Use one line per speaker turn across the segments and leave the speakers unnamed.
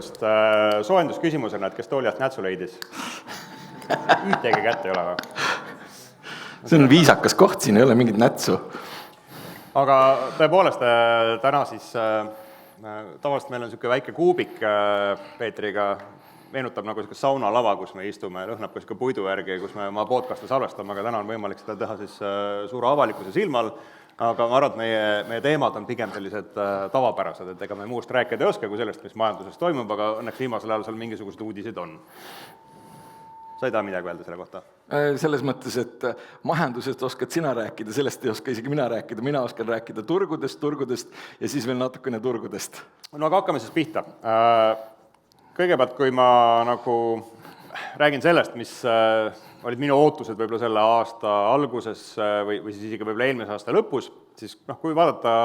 hommikust. Soojendusküsimusena, et kes toolijast nätsu leidis? Ühtegi kätt ei ole või?
See on viisakas koht, siin ei ole mingit nätsu.
Aga tõepoolest, täna siis tavaliselt meil on niisugune väike kuubik Peetriga, meenutab nagu saunalava, kus me istume, lõhnab ka puidu järgi, kus me oma podcast'e salvestame, aga täna on võimalik seda teha siis suure avalikkuse silmal, aga ma arvan, et meie teemad on pigem sellised tavapärased, et ega me muust rääkida ei oska kui sellest, mis majanduses toimub, aga õnneks viimasel ajal seal mingisugused uudised on. Sa ei taha midagi öelda selle kohta?
Selles mõttes, et majandusest oskad sina rääkida, sellest ei oska isegi mina rääkida. Mina oskan rääkida turgudest ja siis veel natukene turgudest.
No aga hakkame siis pihta. Kõigepealt, kui ma nagu räägin sellest, mis olid minu ootused võib-olla selle aasta alguses või siis isegi võib-olla eelmise aasta lõpus, siis kui vaadata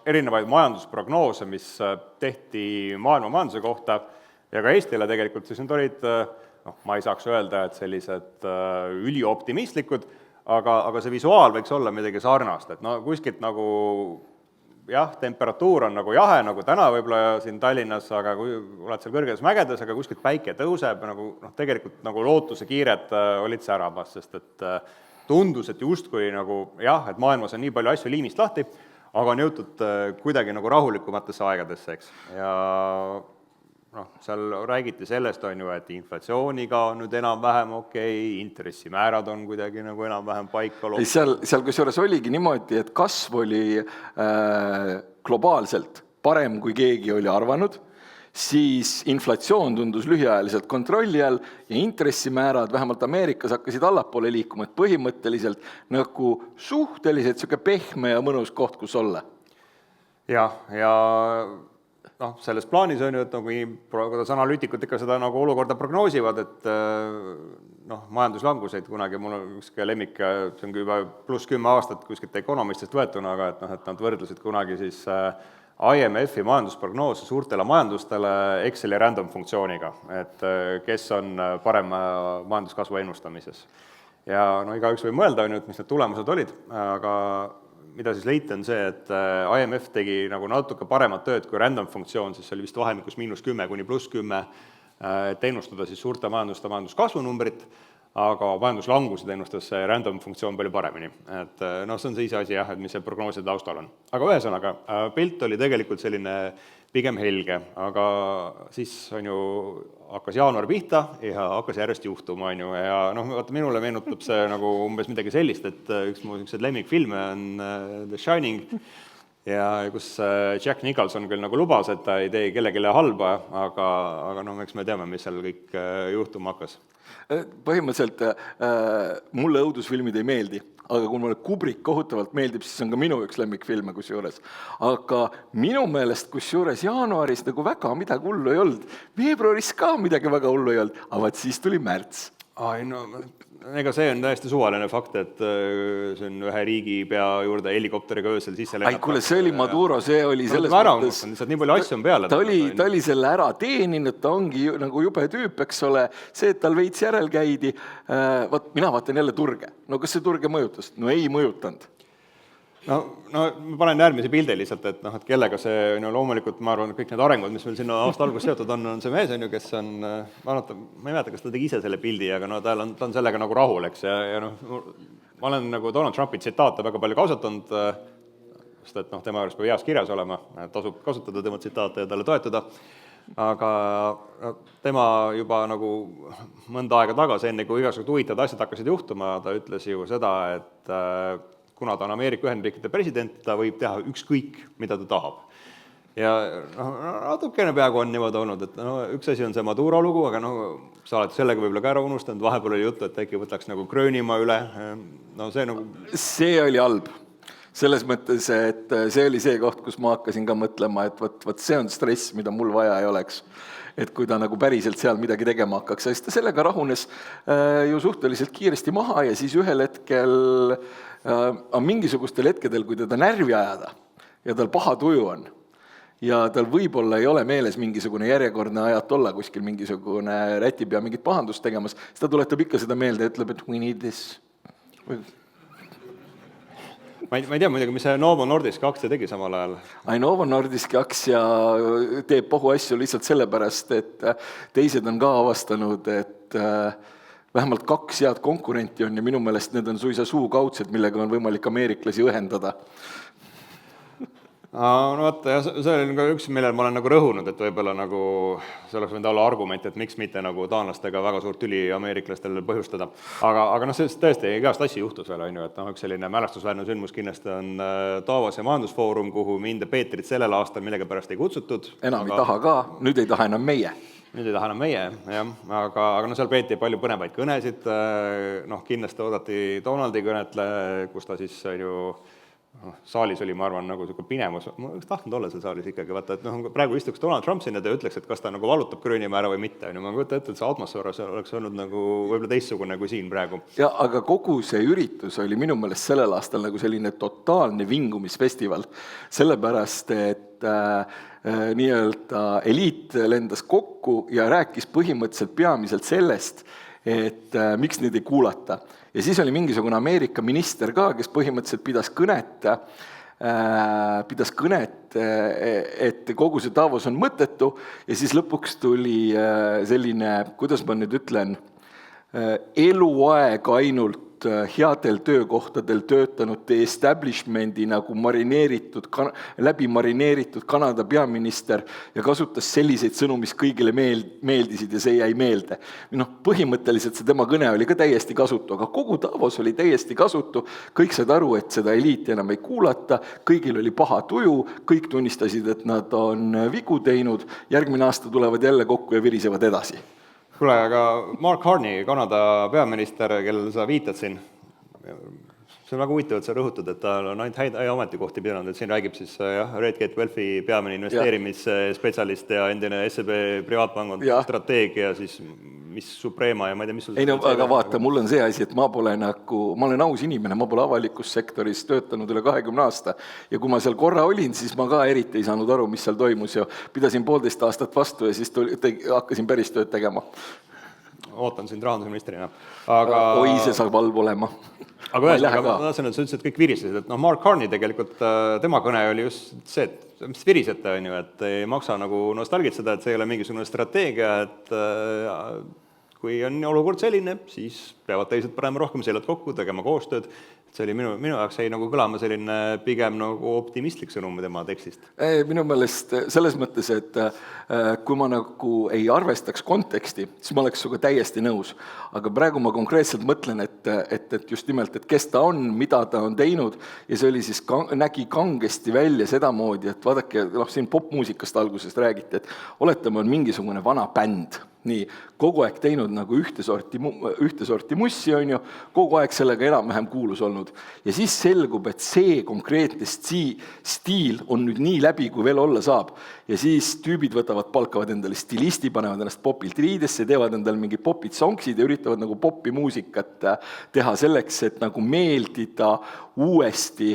erinevaid majandusprognoose, mis tehti maailma majanduse kohta ja ka Eestile tegelikult, siis need olid ma ei saaks öelda, et sellised ülioptimistlikud, aga see visuaal võiks olla midagi sarnast, et kuskilt nagu jah, temperatuur on nagu jahe, nagu täna võib-olla siin Tallinnas, aga kui oled seal kõrgedes mägedes, aga kuskilt päike tõuseb, nagu tegelikult nagu lootuse kiired olid säramas, sest et tundus, et justkui nagu jah, et maailmas on nii palju asju liimist lahti, aga on jõutud kuidagi nagu rahulikumatesse aegadesse, eks, ja seal räägiti sellest, et inflatsiooniga on nüüd enam-vähem okei, intressimäärad on kuidagi nagu enam-vähem paika loob.
Seal kusjuures oligi niimoodi, et kasv oli globaalselt parem, kui keegi oli arvanud, siis inflatsioon tundus lühiajaliselt kontrolli all ja intressimäärad vähemalt Ameerikas hakkasid allapoole liikuma, et põhimõtteliselt nagu suhteliselt siuke pehme ja mõnus koht, kus olla.
Ja selles plaanis on ju, et kuidas analüütikud ikka seda nagu olukorda prognoosivad, et majanduslanguseid kunagi, mul on üks lemmik, see on juba +10 aastat kuskilt Economistist võetuna, aga et nad võrdlesid kunagi siis IMF-i majandusprognoose suurtele majandustele Exceli random funktsiooniga, et kes on parem majanduskasvu ennustamises. Ja igaüks võib mõelda, et mis need tulemused olid, aga mida siis leiti on see, et IMF tegi nagu natuke paremat tööd kui random funktsioon, siis see oli vist vahemikus -10 kuni +10, et ennustada siis suurte majanduste majanduskasvunumbrit, aga majanduslangused ennustas see random funktsioon palju paremini. Et see on see ise asi jah, et mis see prognooside taustal on. Aga ühesõnaga, pilt oli tegelikult selline pigem helge, aga siis on ju hakkas jaanuar pihta ja hakkas järjest juhtuma, ja vaata minule meenutab see nagu umbes midagi sellist, et üks mu lemmikfilme on The Shining, ja kus Jack Nicholson küll nagu lubas, et ta ei tee kellelegi halba, aga eks me teame, mis seal kõik juhtuma hakkas.
Põhimõtteliselt mulle õudusfilmid ei meeldi, aga kui mulle Kubrick kohutavalt meeldib, siis on ka minu üks lemmikfilme kusjuures. Aga minu meelest kusjuures jaanuaris nagu väga midagi hullu ei olnud. Veebruaris ka midagi väga hullu ei olnud, aga siis tuli märts.
Ega see on täiesti suvaline fakt, et see on ühe riigipea juurde helikopteriga öösel sisse lennata.
Kuule, see oli Maduro, see oli selles
mõttes... Nii palju asju on peale.
Ta oli selle ära teeninud, ta ongi nagu jube tüüp, eks ole. See, et tal veits järel käidi, mina vaatan jälle turge. No kas see turge mõjutas? No ei mõjutanud.
Ma panen järgmise pildi lihtsalt, et kellega see loomulikult, ma arvan, kõik need arengud, mis meil sinna aasta algus seotud on see mees, kes on, ma ei mäleta, kas ta tegi ise selle pildi, aga ta on sellega nagu rahul, eks, ja ma olen nagu Donald Trumpi tsitaate väga palju kasutanud, sest et tema juures peab heas kirjas olema, tasub kasutada tema tsitaate ja talle toetuda, aga tema juba nagu mõnda aega tagasi, enne kui igasugused huvitavad asjad hakkasid juhtuma, ta ütles ju seda, et kuna ta on Ameerika Ühendriikide president, ta võib teha ükskõik, mida ta tahab. Ja natukene peaaegu on niimoodi olnud, et üks asi on see Maduro lugu, aga sa oled sellega võib-olla ka ära unustanud, vahepeal oli juttu, et äkki võtaks nagu Gröönimaa üle.
See oli halb. Selles mõttes, et see oli see koht, kus ma hakkasin ka mõtlema, et võt see on stress, mida mul vaja ei oleks. Et kui ta nagu päriselt seal midagi tegema hakkaks, sest ta sellega rahunes ju suhteliselt kiiresti maha ja siis ühel hetkel mingisugustel hetkedel, kui teda närvi ajada ja tal paha tuju on ja tal võib-olla ei ole meeles mingisugune järjekordne ajat olla kuskil mingisugune rätipea mingit pahandust tegemas, siis ta tuletab ikka seda meelde ja ütleb, et we need this.
ma ei tea muidugi, mis see Novo Nordisk aktsia tegi samal ajal.
Novo Nordiski aktsia teeb pahu asju lihtsalt sellepärast, et teised on ka avastanud, et vähemalt 2 head konkurenti on ja minu meelest need on suisa suukaudsed, millega on võimalik ameeriklasi õhendada.
No vaata, see oli ka üks, millel ma olen nagu rõhunud, et võib-olla nagu see oleks võinud olla argument, et miks mitte nagu taanlastega väga suurt tüli ameeriklastel põhjustada. Aga see tõesti igast asju juhtus veel, on ju, et üks selline mälestusväärne sündmus kindlasti on Davose majandusfoorum, kuhu mind ja Peetrit sellel aastal millegipärast ei kutsutud.
Enam ei taha ka, nüüd ei taha enam meie.
Nüüd ei taha enam meie, jah, aga seal peeti palju põnevaid kõnesid, kindlasti oodati Donaldi kõnetle, kus ta siis on ju saalis oli, ma arvan, nagu pinemus, ma oleks tahtnud olla seal saalis ikkagi, vaata, et praegu istuks Donald Trump sinna ja ütleks, et kas ta nagu valutab Gröönimäe ära või mitte, ma kujutan ette, et see atmosfäär oleks olnud nagu võib-olla teistsugune kui siin praegu.
Ja, aga kogu see üritus oli minu meelest sellel aastal nagu selline totaalne vingumisfestival, sellepärast, et nii-öelda eliit lendas kokku ja rääkis põhimõtteliselt peamiselt sellest, et miks neid ei kuulata. Ja siis oli mingisugune Ameerika minister ka, kes põhimõtteliselt pidas kõnet, et kogu see Davos on mõttetu ja siis lõpuks tuli selline, kuidas ma nüüd ütlen, eluaeg ainult headel töökohtadel töötanud establishmendi nagu läbi marineeritud Kanada peaminister ja kasutas selliseid sõnu, mis kõigile meeldisid ja see jäi meelde. Põhimõtteliselt see tema kõne oli ka täiesti kasutu, aga kogu Davos oli täiesti kasutu, kõik said aru, et seda eliiti enam ei kuulata, kõigil oli paha tuju, kõik tunnistasid, et nad on vigu teinud, järgmine aasta tulevad jälle kokku ja virisevad edasi.
Kuule, aga Mark Carney, Kanada peaminister, kellel sa viitad siin, see on väga huvitav, et sa rõhutad, et ta on ainult häid ametikohti pidanud, et siin räägib siis Redgate Wealthi peamine investeerimisspetsialist ja endine SEB privaatpangand strateegia, siis mis Suprema ja ma ei tea, mis sul...
Ei no, aga vaata, mul on see asi, et ma olen aus inimene, ma pole avalikus sektoris töötanud üle 20 aasta ja kui ma seal korra olin, siis ma ka eriti ei saanud aru, mis seal toimus ja pidasin 1,5 aastat vastu ja siis hakkasin päris tööd tegema.
Ootan sind rahandusministrina.
Oi, see saab halb olema.
Aga sa ütlesid, et kõik virisesid, et Mark Carney tegelikult, tema kõne oli just see, et mis virisete on ju, et ei maksa nagu nostalgitseda, et see ei ole mingisugune strateegia, et kui on olukord selline, siis peavad teised panema rohkem seljad kokku, tegema koostööd. See oli minu jaoks jäi nagu kõlama selline pigem nagu optimistlik sõnum tema tekstist.
Minu meelest selles mõttes, et kui ma nagu ei arvestaks konteksti, siis ma oleks suga täiesti nõus. Aga praegu ma konkreetselt mõtlen, et just nimelt, et kes ta on, mida ta on teinud ja see oli siis nägi kangesti välja sedamoodi, et vaadake, siin popmuusikast algusest räägiti, et oletame on mingisugune vana bänd, nii, kogu aeg teinud nagu ühte sorti mussi, on ju, kogu aeg sellega enam-vähem kuulus olnud. Ja siis selgub, et see konkreetne stiil on nüüd nii läbi, kui veel olla saab. Ja siis tüübid palkavad endale stilisti, panevad ennast popilt riidesse, teevad endale mingi popid sonksid ja üritavad nagu popi muusikat teha selleks, et nagu meeldida uuesti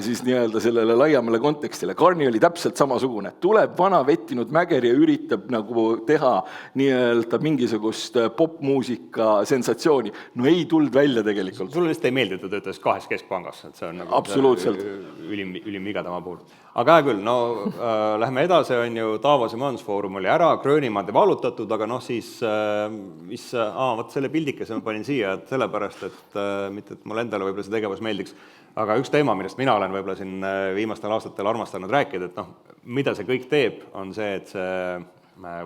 siis nii-öelda sellele laiamale kontekstile. Carney oli täpselt samasugune. Tuleb vana vettinud mäger ja üritab nagu teha nii-öelda mingisugust popmuusika sensatsiooni. No ei tuld välja tegelikult.
Sulle lihtsalt ei meeldi, et ta töötas 2 keskpangas. Et see on nagu
absoluutselt.
Ülim viga tema puhul. Aga küll, lähme edasi, on ju, Davose majandusfoorum oli ära, Gröönimaad ei valutatud, aga siis võt selle pildikese ma panin siia, et sellepärast, et mitte, et mulle endale võib-olla see tegevus meeldiks. Aga üks teema, millest mina olen võib-olla siin viimastel aastatel armastanud rääkida, et mida see kõik teeb, on see, et see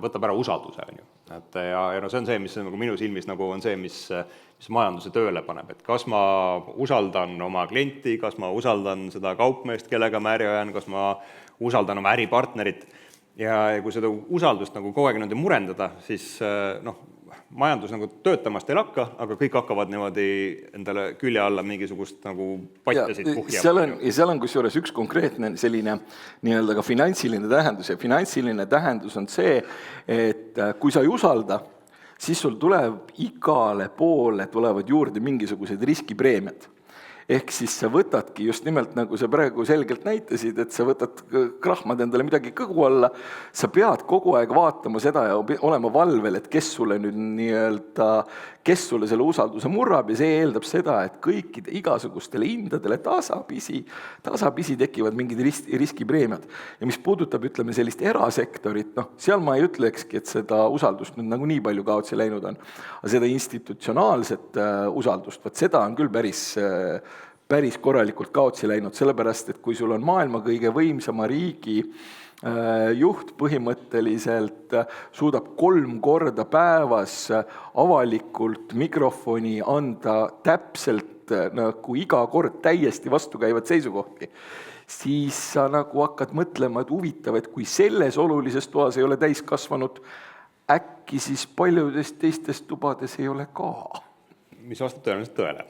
võtab ära usalduse, on ju. Ja see on see, mis nagu minu silmis nagu on see, mis majanduse tööle paneb. Et kas ma usaldan oma klienti, kas ma usaldan seda kaupmeest, kellega ma äri ajan, kas ma usaldan oma äripartnerit. Ja kui seda usaldust nagu kogu aeg murendada, siis majandus nagu töötamast ei lakka, aga kõik hakkavad niimoodi endale külje alla mingisugust nagu patjasid puhjama.
Ja seal on kusjuures üks konkreetne selline nii-öelda ka finantsiline tähendus ja finantsiline tähendus on see, et kui sa ei usalda, siis sul tuleb igale poole tulevad juurde mingisugused riskipreemiad. ehk siis sa võtadki just nimelt, nagu sa praegu selgelt näitasid, et sa võtad krahmad endale midagi kõgu alla, sa pead kogu aeg vaatama seda ja olema valvel, et kes sulle nüüd kes sulle selle usalduse murrab ja see eeldab seda, et kõikide igasugustele hindadele tasapisi tekivad mingid riskipreemiad. Ja mis puudutab, ütleme, sellist erasektorit, seal ma ei ütlekski, et seda usaldust nüüd nagu nii palju kaotsi läinud on. Aga seda institutsionaalset usaldust, seda on küll päris korralikult kaotsi läinud, sellepärast, et kui sul on maailma kõige võimsama riigi juht põhimõtteliselt suudab 3 korda päevas avalikult mikrofoni anda täpselt nagu iga kord täiesti vastukäivad seisukohti, siis sa nagu hakkad mõtlema, et huvitav, et kui selles olulises toas ei ole täiskasvanud, äkki siis paljudes teistes tubades ei ole ka.
Mis vastab tõenäoliselt tõele.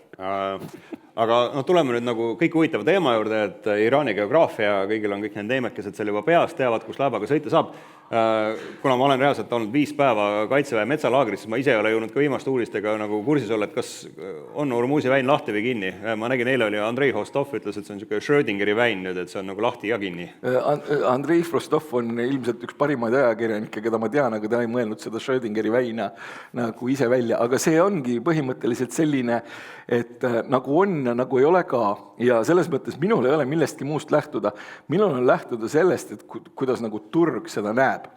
Aga tuleme nüüd nagu kõik huvitava teema juurde, et Iraani geograafia, kõigil on kõik need neemekesed seal juba peas, teavad, kus laevaga sõita saab. Kuna ma olen reaalselt olnud 5 päeva Kaitseväe metsalaagris, siis ma ise ei ole jõudnud ka viimaste uudistega nagu kursis olla, et kas on Ormusi väin lahti või kinni. Ma nägin, eile oli Andrei Hostov ütles, et see on niisugune Schrödingeri väin nüüd, et see on nagu lahti ja kinni.
Andrei Hostov on ilmselt üks parimaid ajakirjanikke, keda ma tean, aga ta ei mõelnud seda Schrödingeri väina nagu ise välja. Aga see ongi põhimõtteliselt selline, et nagu on ja nagu ei ole ka. Ja selles mõttes minul ei ole millestki muust lähtuda. Minul on lähtuda sellest, et kuidas nagu turg seda näeb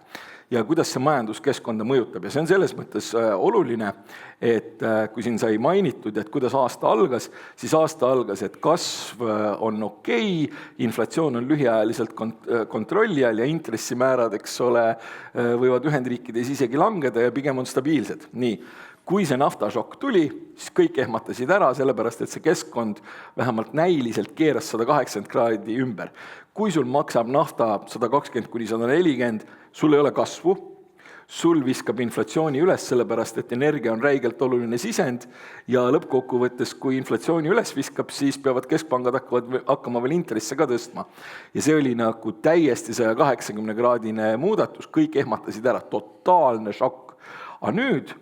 ja kuidas see majanduskeskkonda mõjutab. Ja see on selles mõttes oluline, et kui siin sai mainitud, et kuidas aasta algas, siis aasta algas, et kasv on okei, inflatsioon on lühiajaliselt kontrolli all ja intressimäärad, eks ole, võivad Ühendriikides isegi langeda ja pigem on stabiilsed. Nii. Kui see naftašokk tuli, siis kõik ehmatasid ära, sellepärast et see keskkond vähemalt näiliselt keeras 180 kraadi ümber. Kui sul maksab nafta 120–140, sul ei ole kasvu, sul viskab inflatsiooni üles, sellepärast et energia on räigelt oluline sisend ja lõppkokkuvõttes, kui inflatsiooni üles viskab, siis peavad keskpangad hakkama veel intresse ka tõstma. Ja see oli nagu täiesti 180-kraadine muudatus, kõik ehmatasid ära, totaalne šokk. Aga nüüd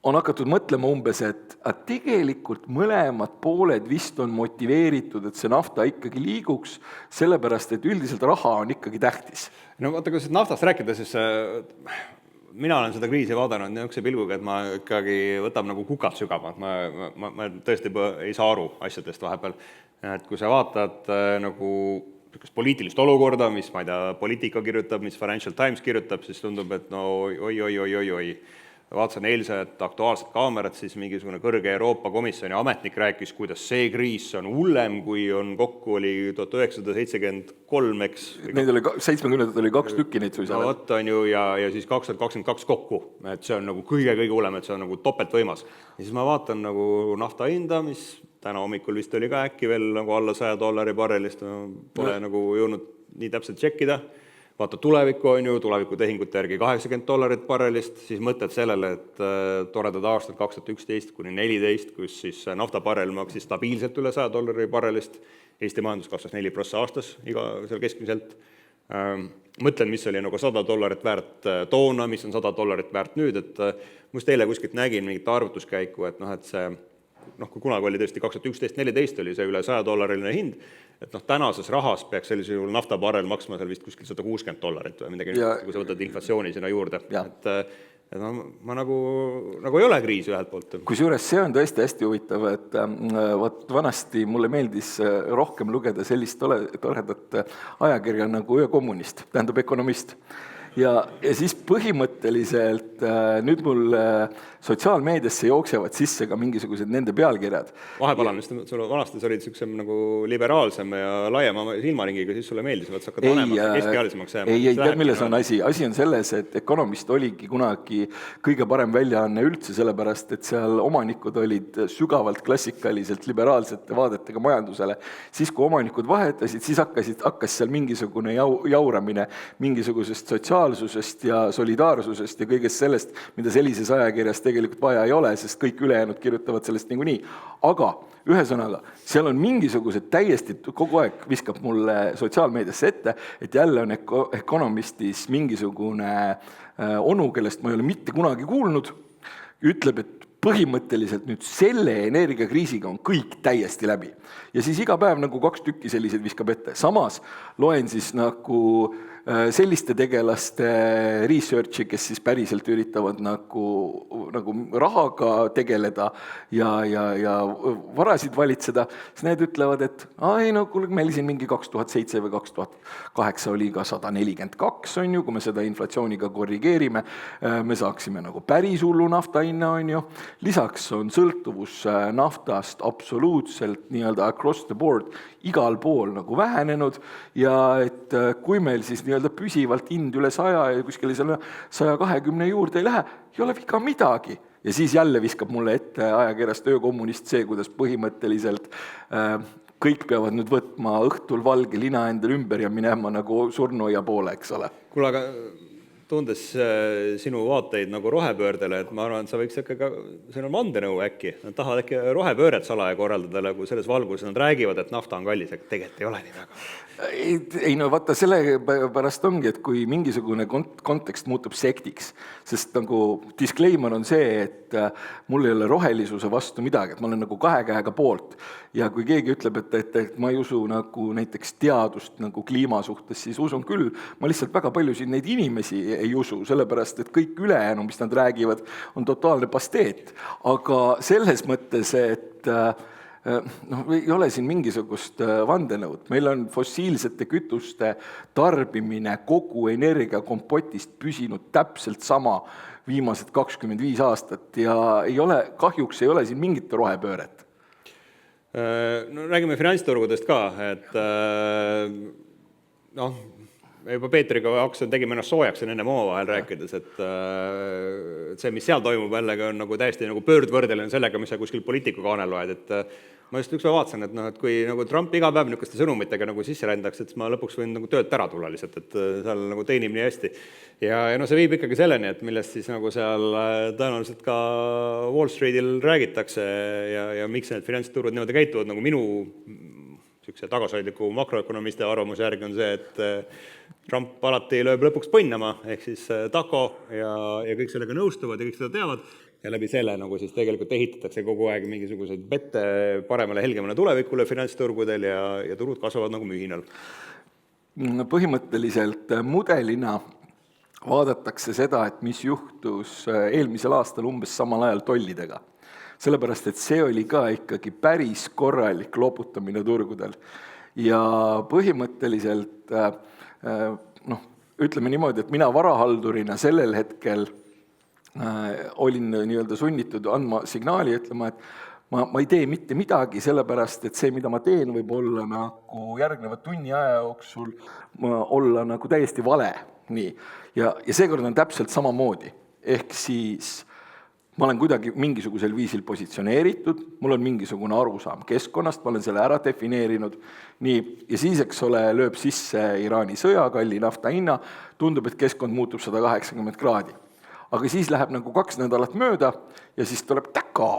on hakatud mõtlema umbes, et tegelikult mõlemad pooled vist on motiveeritud, et see nafta ikkagi liiguks, sellepärast, et üldiselt raha on ikkagi tähtis.
No vaata, kui naftast rääkida, siis mina olen seda kriisi vaadanud niisuguse pilguga, et ma ikkagi võtab nagu kukad sügavalt. Ma tõesti ei saa aru asjadest vahepeal. Et kui sa vaatad nagu poliitilist olukorda, mis, ma ei tea, Poliitika kirjutab, mis Financial Times kirjutab, siis tundub, et no oi. Vaatasin eilset aktuaalset kaamerat, siis mingisugune kõrge Euroopa Komisjoni ametnik rääkis, kuidas see kriis on hullem, kui on kokku oli 1973, eks.
Neid oli 70 oli 2 tükki neid suisa.
No võtta on ju ja siis 2022 kokku, et see on nagu kõige hullem, et see on nagu topelt võimas. Ja siis ma vaatan nagu nafta hinda, mis täna hommikul vist oli ka äkki veel nagu alla $100 barrelist, pole nagu jõudnud nii täpselt tšekkida. Vaata tulevikku on ju, tulevikutehingute järgi $80 barrelist, siis mõtled sellele, et toredad aastad 2011–2014, kus siis naftabarrel maksis stabiilselt üle $100 barrelist, Eesti majandus kasvas 4% aastas iga seal keskmiselt. Mõtlen, mis oli nagu $100 väärt toona, mis on $100 väärt nüüd, et must eile kuskilt nägin mingit arvutuskäiku, et see kui kunagi oli tõesti 2011–2014 oli see üle $100 hind, et tänases rahas peaks sellisel juhul naftabarrel maksma seal vist kuskil $160 või midagi, kui sa võtad inflatsiooni sinna juurde. Et ma nagu ei ole kriis ühelt poolt.
Kusjuures see on tõesti hästi huvitav, et vanasti mulle meeldis rohkem lugeda sellist toredat ajakirja nagu Öökommunist, tähendab Ökonomist. Ja siis põhimõtteliselt nüüd mul sotsiaalmeediasse jooksevad sisse ka mingisugused nende pealkirjad.
Vahepeal sul vanasti sa olid niisugusem nagu liberaalsem ja laiema silmaringiga, siis sulle meeldis, et sa hakkad vanemaks ja keskealisemaks jääma.
Ei, tead, milles on asi? Asi on selles, et Ökonomist oligi kunagi kõige parem väljaanne üldse, sellepärast, et seal omanikud olid sügavalt klassikaliselt liberaalsete vaadetega majandusele. Siis, kui omanikud vahetasid, siis hakkas seal mingisugune jauramine mingisugusest sotsiaalsusest ja solidaarsusest ja kõigest sellest, mida sellises ajakirjas tegelikult vaja ei ole, sest kõik ülejäänud kirjutavad sellest niikuinii. Aga ühesõnaga, seal on mingisugused täiesti kogu aeg viskab mulle sotsiaalmeediasse ette, et jälle on Economistis mingisugune onu, kellest ma ei ole mitte kunagi kuulnud, ütleb, et põhimõtteliselt nüüd selle energiakriisiga on kõik täiesti läbi. Ja siis iga päev nagu 2 tükki sellised viskab ette. Samas loen siis nagu selliste tegelaste researchi, kes siis päriselt üritavad nagu rahaga tegeleda ja varasid valitseda, siis need ütlevad, et kuule, meil siin mingi 2007 või 2008 oli ka 142, on ju, kui me seda inflatsiooniga korrigeerime, me saaksime nagu päris hullu nafta hinna, on ju. Lisaks on sõltuvus naftast absoluutselt nii-öelda across the board igal pool nagu vähenenud ja et kui meil siis nii-öelda püsivalt hind üle 100 ja kuskile 120 juurde ei lähe, ei ole viga midagi. Ja siis jälle viskab mulle ette ajakirjast Öökommunist see, kuidas põhimõtteliselt kõik peavad nüüd võtma õhtul valge lina endale ümber ja minema nagu surnuaia poole, eks ole.
Kuule, aga tundes sinu vaateid nagu rohepöördele, et ma arvan, et sa võiks ikka see on vandenõu äkki. Nad tahavad äkki rohepööret salaja korraldada, kui selles valguses nad räägivad, et nafta on kallis, aga tegelikult ei ole nii väga.
Ei no vaata, selle pärast ongi, et kui mingisugune kontekst muutub sektiks, sest nagu disclaimer on see, et mul ei ole rohelisuse vastu midagi, et ma olen nagu 2 käega poolt ja kui keegi ütleb, et ma ei usu nagu näiteks teadust nagu kliima suhtes, siis usun küll, ma lihtsalt väga paljusid neid inimesi ei usu, sellepärast, et kõik ülejäänu, mis nad räägivad, on totaalne pasteet, aga selles mõttes, et ei ole siin mingisugust vandenõud. Meil on fossiilsete kütuste tarbimine kogu energiakompotist püsinud täpselt sama viimased 25 aastat ja kahjuks ei ole siin mingit rohepööret.
No räägime finantsturgudest ka, et me juba Peetriga tegime ennast soojaks enne omavahel rääkides, et see, mis seal toimub jällegi on nagu täiesti nagu pöördvõrdeline sellega, mis sa kuskil poliitiku kaanel loed, et ma just üks vaatasin, et kui nagu Trump iga päev niisuguste sõnumitega nagu sisse rändaks, et ma lõpuks võin nagu töölt ära tulla lihtsalt, et seal nagu teenib nii hästi. Ja see viib ikkagi selleni, et millest siis nagu seal tõenäoliselt ka Wall Streetil räägitakse ja miks need finantsturud niimoodi käituvad, nagu minu tagasihoidliku makroökonomisti arvamuse järgi on see, et Trump alati lööb lõpuks põnnama, ehk siis tako ja kõik sellega nõustuvad ja kõik seda teavad ja läbi selle nagu siis tegelikult ehitatakse kogu aeg mingisugused pette paremale helgemale tulevikule finantsturgudel ja turud kasvavad nagu mühinal.
Põhimõtteliselt mudelina vaadatakse seda, et mis juhtus eelmisel aastal umbes samal ajal tollidega. Sellepärast, et see oli ka ikkagi päris korralik loputamine turgudel. Ja põhimõtteliselt, ütleme niimoodi, et mina varahaldurina sellel hetkel olin nii-öelda sunnitud andma signaali, ütlema, et ma ei tee mitte midagi, sellepärast, et see, mida ma teen, võib olla nagu järgnevad tunni aja jooksul olla nagu täiesti vale. Nii. Ja seekord on täpselt samamoodi. Ehk siis ma olen kuidagi mingisugusel viisil positsioneeritud, mul on mingisugune arusaam keskkonnast, ma olen selle ära defineerinud, nii, ja siis, eks ole, lööb sisse Iraani sõja, kalli nafta hinna, tundub, et keskkond muutub 180 kraadi. Aga siis läheb nagu 2 nädalat mööda ja siis tuleb täka,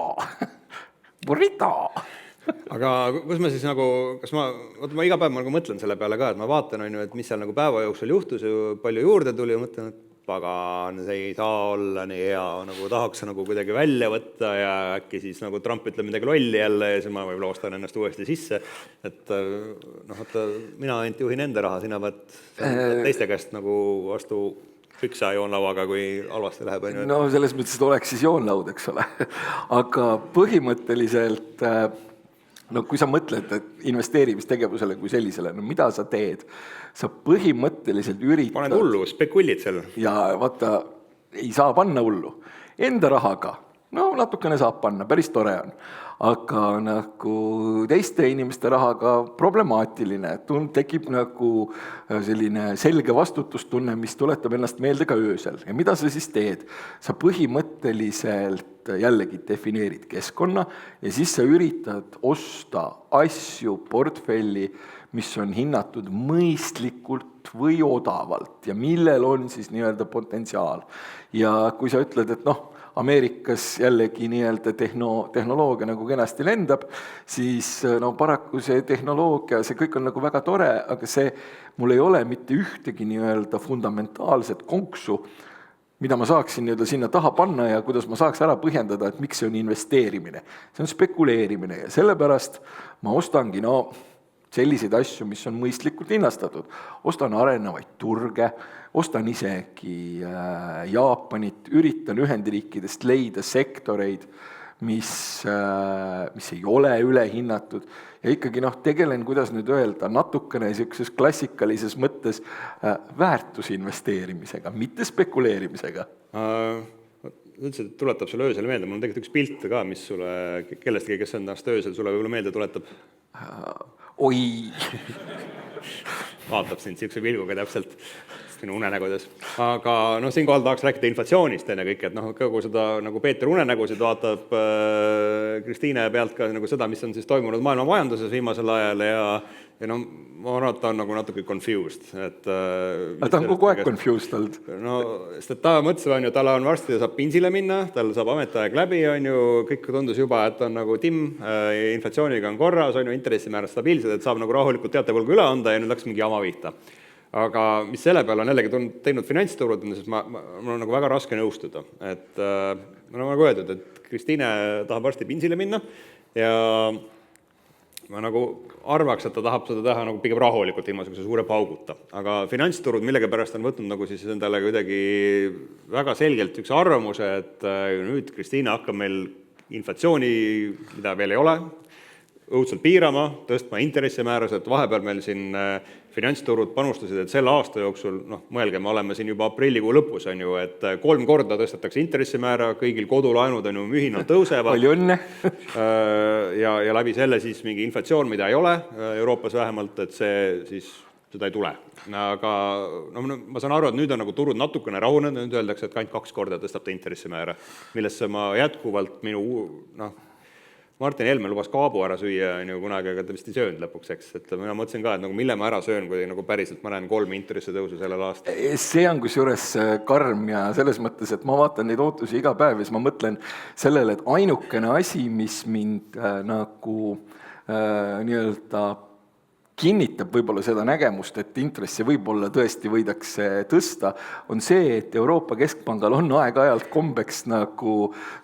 burrito.
Aga kus ma siis nagu, ma iga päev nagu mõtlen selle peale ka, et ma vaatan, et mis seal nagu päeva jooksul juhtus ja palju juurde tuli ja mõtlen, et pagan, see ei saa olla nii hea, nagu tahaks nagu kuidagi välja võtta ja äkki siis nagu Trump ütleb midagi lolli jälle ja siis ma võib-olla ostan ennast uuesti sisse, et mina ainult juhin enda raha, sina võt teiste käest nagu vastu püksa joonlauaga, kui halvasti läheb.
No selles mõttes, et oleks siis joonlaud, eks ole. Aga põhimõtteliselt kui sa mõtled investeerimistegevusele kui sellisele, mida sa teed? Sa põhimõtteliselt üritad...
Paned hullu, spekullid seal.
Ja vaata, ei saa panna hullu. Enda rahaga, natukene saab panna, päris tore on. Aga nagu teiste inimeste rahaga problemaatiline, tekib nagu selline selge vastutustunne, mis tuletab ennast meelde ka öösel. Ja mida sa siis teed? Sa põhimõtteliselt jällegi defineerid keskkonna ja siis sa üritad osta asju portfelli, mis on hinnatud mõistlikult või odavalt ja millel on siis nii-öelda potentsiaal. Ja kui sa ütled, et Ameerikas jällegi nii-öelda tehnoloogia nagu kenasti lendab, siis paraku see tehnoloogia, see kõik on nagu väga tore, aga see mul ei ole mitte ühtegi nii-öelda fundamentaalset konksu mida ma saaksin nii-öelda sinna taha panna ja kuidas ma saaks ära põhjendada, et miks see on investeerimine. See on spekuleerimine ja sellepärast ma ostangi selliseid asju, mis on mõistlikult hinnastatud. Ostan arenevaid turge, ostan isegi Jaapanit, üritan Ühendriikidest leida sektoreid, mis ei ole ülehinnatud ja ikkagi tegelen, kuidas nüüd öelda, natukene sellises klassikalises mõttes väärtusinvesteerimisega, mitte spekuleerimisega.
Üldse tuletab sulle öösel meelde, mul on tegelikult üks pilt ka, mis sulle kellestki, kes on tänast öösel sulle võib-olla meelde tuletab.
Oi!
Vaatab sind siukse pilguga täpselt minu unenägudes. Aga siinkohal tahaks rääkida inflatsioonist enne kõik, et kogu seda Peeter unenägusid vaatab Kristiine pealt ka seda, mis on siis toimunud maailma majanduses viimasel ajal ja ma arvan, et ta on natuke confused.
Ta on kogu aeg confused olnud.
Sest ta mõtles, tal on varsti, ta saab pinsile minna, tal saab ametiaeg läbi, kõik tundus juba, et on timm, inflatsiooniga on korras, intressimäärad stabiilsed, et saab rahulikult teatepulga üle anda ja nüüd läks mingi jama vihta. Aga mis selle peale on jällegi teinud finantsturud, siis mul on väga raske nõustuda. Et nagu öeldud, et Kristiine tahab varsti pinsile minna ja ma arvaks, et ta tahab seda teha pigem rahulikult ilma suure pauguta. Aga finantsturud millega pärast on võtnud siis endale kuidagi väga selgelt üks arvamuse, et nüüd Kristiine hakkab meil inflatsiooni, mida veel ei ole, õudselt piirama, tõstma intressimääras, et vahepeal meil siin finantsturud panustasid, et selle aasta jooksul, mõelge, me oleme siin juba aprillikuu lõpus, et 3 korda tõstetakse intressimäära, kõigil kodulaenud mühinad tõusevad.
Palju õnne!
ja läbi selle siis mingi inflatsioon, mida ei ole Euroopas vähemalt, et see siis seda ei tule. Aga ma saan aru, et nüüd on turud natukene rahunenud, nüüd öeldakse, et ainult 2 korda tõstab ta intressimäära, millesse ma jätkuvalt Martin Helme lubas kaabu ära süüa kunagi, aga ta vist ei söönud lõpuks, eks. Et mina mõtlesin ka, et mille ma ära söön, kui päriselt ma näen 3 intressitõusu sellel aastal.
See on kusjuures karm ja selles mõttes, et ma vaatan neid ootusi iga päev ja siis ma mõtlen sellele, et ainukene asi, mis mind nii-öelda kinnitab võib-olla seda nägemust, et intressi võib-olla tõesti võidakse tõsta, on see, et Euroopa Keskpangal on aeg-ajalt kombeks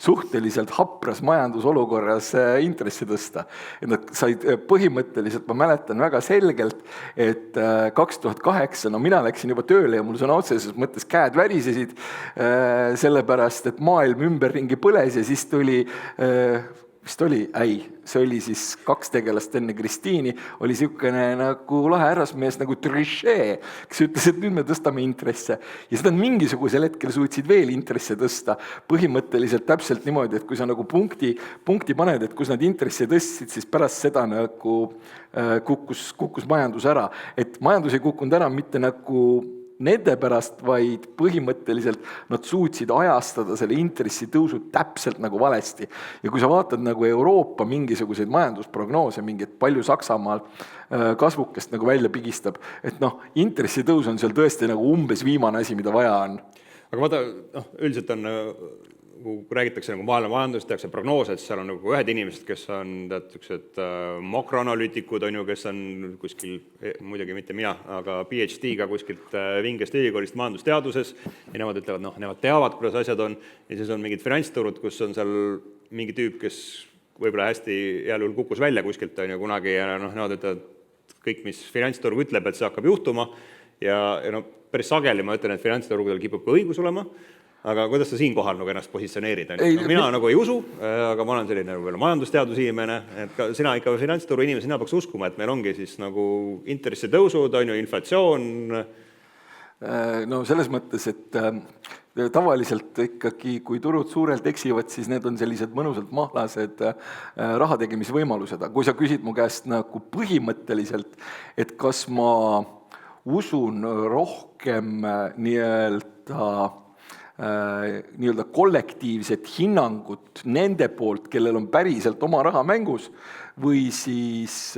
suhteliselt hapras majandusolukorras intressi tõsta. Et nad said põhimõtteliselt, ma mäletan väga selgelt, et 2008, mina läksin juba tööle ja mul sõna otseses mõttes käed värisesid, sellepärast, et maailm ümberringi põles ja siis tuli see oli siis 2 tegelast enne Kristiini, oli siukene lahe härrasmees Trichet, kes ütles, et nüüd me tõstame intresse. Ja seda mingisugusel hetkel suutsid veel intresse tõsta. Põhimõtteliselt täpselt niimoodi, et kui sa punkti paned, et kus nad intresse tõstsid, siis pärast seda kukkus majandus ära. Et majandus ei kukkunud ära mitte nende pärast, vaid põhimõtteliselt nad suutsid ajastada selle intressitõusu täpselt valesti. Ja kui sa vaatad Euroopa mingisuguseid majandusprognoose, mingit palju Saksamaal kasvukest välja pigistab, et intressitõus on seal tõesti umbes viimane asi, mida vaja on.
Aga vaata, üldiselt on, kui räägitakse maailma majandusest, tehakse prognoose, et seal on ühed inimesed, kes on makroanalüütikud, kes on kuskil, muidugi mitte mina, aga PhD-ga kuskilt vingest ülikoolist majandusteaduses ja nemad ütlevad, nemad teavad, kuidas asjad on ja siis on mingid finantsturud, kus on seal mingi tüüp, kes võib-olla hästi heal juhul kukkus välja kuskilt kunagi ja nemad ütlevad, kõik, mis finantsturg ütleb, et see hakkab juhtuma ja päris sageli ma ütlen, et finantsturgudel kipub ka õigus olema. Aga kuidas sa siin kohal ennast positsioneerid? Mina ei usu, aga ma olen selline majandusteaduse inimene, et sina ikka finantsturu inimene, sina peaks uskuma, et meil ongi siis intressitõusud, inflatsioon.
Selles mõttes, et tavaliselt ikkagi, kui turud suurelt eksivad, siis need on sellised mõnusalt mahlased rahategemisvõimalused. Aga kui sa küsid mu käest põhimõtteliselt, et kas ma usun rohkem nii-öelda kollektiivset hinnangut nende poolt, kellel on päriselt oma raha mängus, või siis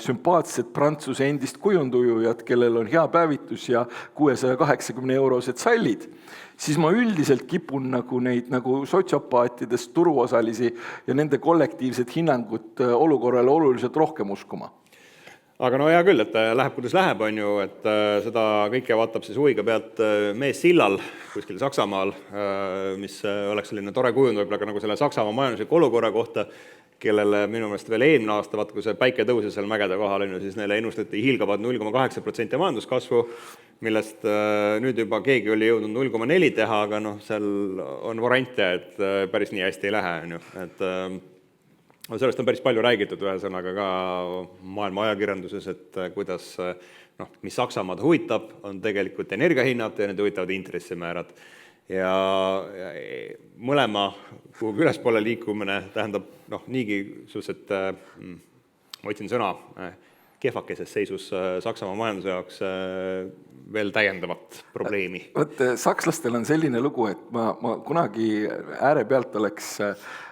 sümpaatsed Prantsuse endist kujundujujad, kellel on hea päevitus ja 680 eurosed sallid, siis ma üldiselt kipun neid sotsiopaatidest turuosalisi ja nende kollektiivset hinnangut olukorrale oluliselt rohkem uskuma.
aga no hea küll, et läheb, kuidas läheb, on ju, et seda kõike vaatab siis huviga pealt mees sillal kuskil Saksamaal, mis oleks selline tore kujund võib-olla ka nagu selle Saksamaa majandusliku olukorra kohta, kellele minu meelest veel eelmine aasta, vaat kui see päike tõusis seal mägede kohal, siis neile ennustati hiilgavad 0,8% majanduskasvu, millest nüüd juba keegi oli jõudnud 0,4 teha, aga noh, seal on variante, et päris nii hästi ei lähe, on ju, et sellest on päris palju räägitud ühesõnaga ka maailma ajakirjanduses, et kuidas, noh, mis Saksamaad huvitab, on tegelikult energiahinnad ja need huvitavad intressimäärad. Ja mõlema kuhugi ülespoole liikumine tähendab noh, niigi suhteliselt, ma otsin sõna, kehvakeses seisus Saksamaa majanduse jaoks veel täiendavat probleemi.
Võt, sakslastel on selline lugu, et ma kunagi ääre pealt oleks